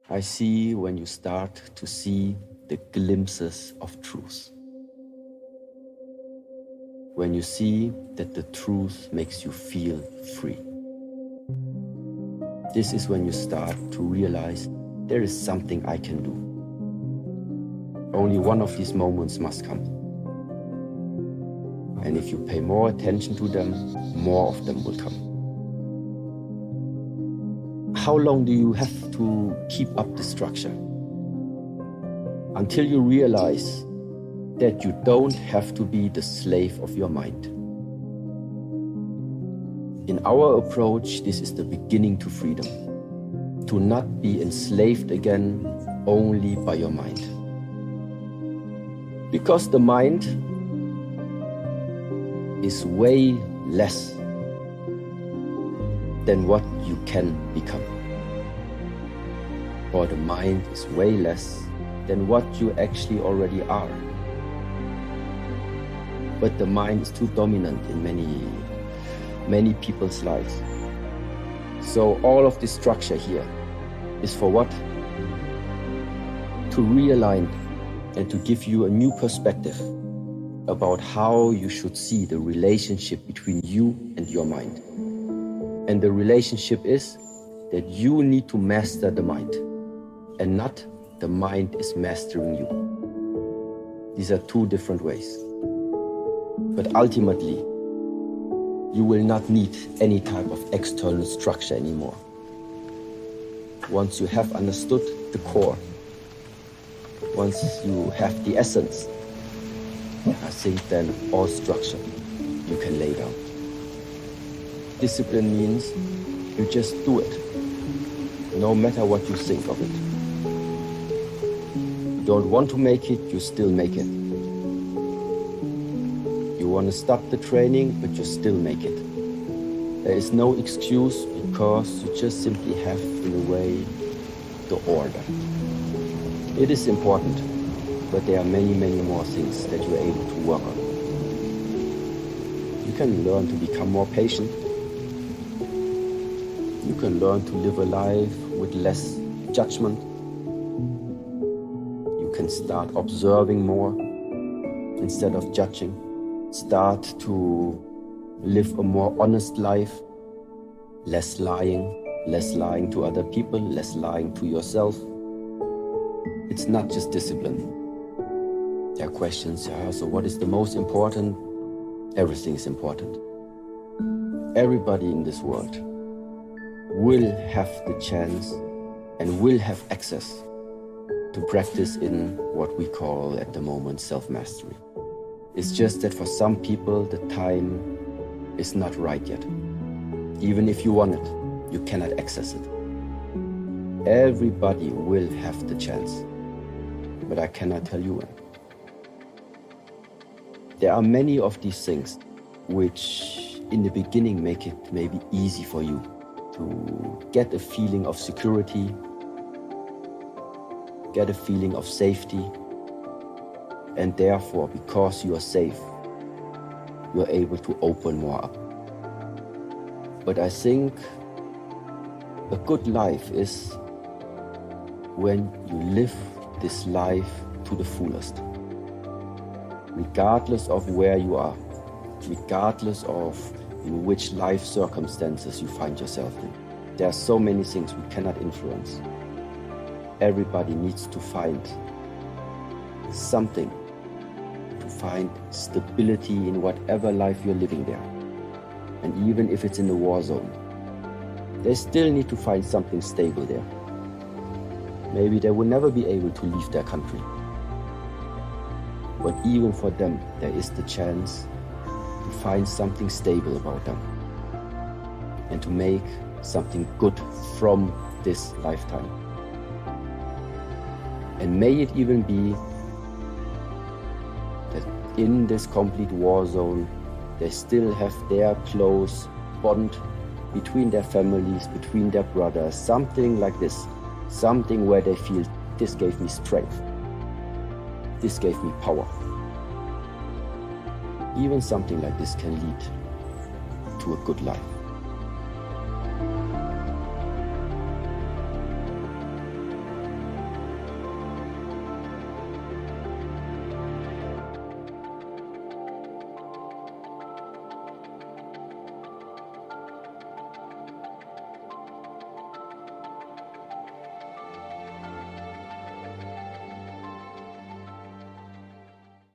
I see when you start to see the glimpses of truth. When you see that the truth makes you feel free. This is when you start to realize there is something I can do. Only one of these moments must come. And if you pay more attention to them, more of them will come. How long do you have to keep up the structure? Until you realize that you don't have to be the slave of your mind. In our approach, this is the beginning to freedom. To not be enslaved again only by your mind. Because the mind is way less than what you can become. Or the mind is way less than what you actually already are. But the mind is too dominant in many people's lives. So all of this structure here is for what? To realign and to give you a new perspective about how you should see the relationship between you and your mind. And the relationship is that you need to master the mind and not the mind is mastering you. These are two different ways. But ultimately, you will not need any type of external structure anymore. Once you have understood the core, once you have the essence, I think then all structure you can lay down. Discipline means you just do it, no matter what you think of it. You don't want to make it, you still make it. You want to stop the training, but you still make it. There is no excuse because you just simply have, in a way, the order. It is important, but there are many more things that you're able to work on. You can learn to become more patient. You can learn to live a life with less judgment. You can start observing more instead of judging. Start to live a more honest life, less lying to other people, less lying to yourself. It's not just discipline. There are questions, so what is the most important? Everything is important. Everybody in this world will have the chance and will have access to practice in what we call at the moment self-mastery. It's just that for some people the time is not right yet. Even if you want it, you cannot access it. Everybody will have the chance, but I cannot tell you when. There are many of these things which in the beginning make it maybe easy for you to get a feeling of security, get a feeling of safety, and therefore, because you are safe, you are able to open more up. But I think a good life is when you live this life to the fullest, regardless of where you are, regardless of in which life circumstances you find yourself in. There are so many things we cannot influence. Everybody needs to find something, to find stability in whatever life you're living there. And even if it's in a war zone, they still need to find something stable there. Maybe they will never be able to leave their country. But even for them, there is the chance to find something stable about them and to make something good from this lifetime. And may it even be that in this complete war zone, they still have their close bond between their families, between their brothers, something like this, something where they feel this gave me strength, this gave me power. Even something like this can lead to a good life.